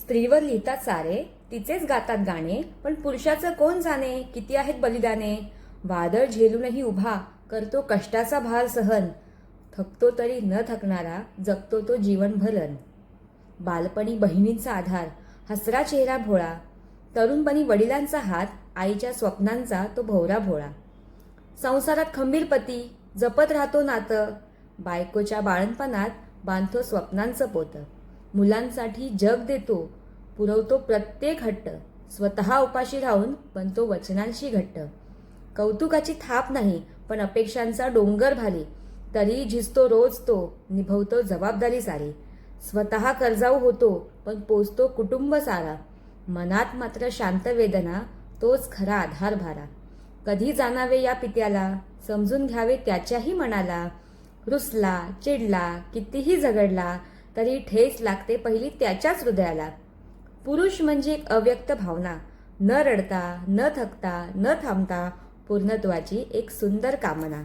स्त्रीवर लिहितात सारे, तिचेच गातात गाणे, पण पुरुषाचं कोण जाणे, किती आहेत बलिदाने. वादळ झेलूनही उभा, करतो कष्टाचा भार सहन, थकतो तरी न थकणारा, जगतो तो जीवनभरण. बालपणी बहिणींचा आधार, हसरा चेहरा भोळा, तरुणपणी वडिलांचा हात, आईच्या स्वप्नांचा तो भोवरा भोळा. संसारात खंबीर पती, जपत राहतो नातं, बायकोच्या बाळणपणात बांधतो स्वप्नांचं पोतं. मुलांसाठी जग देतो, पुरवतो प्रत्येक हट्ट, स्वतः उपाशी राहून बनतो वचनांशी घट्ट. कौतुकाची थाप नाही, पण अपेक्षांचा डोंगर भारी, तरी झिजतो रोज तो, निभवतो जबाबदारी सारी. स्वतः कर्जाऊ होतो, पण पोचतो कुटुंब सारा, मनात मात्र शांत वेदना, तोच खरा आधार भारा. कधी जाणावे या पित्याला, समजून घ्यावे त्याच्याही मनाला. रुसला, चिडला, कितीही झगडला, तरी ठेच लागते पहिली त्याच्याच हृदयाला. पुरुष म्हणजे एक अव्यक्त भावना, न रडता, न थकता, न थांबता, पूर्णत्वाची एक सुंदर कामना.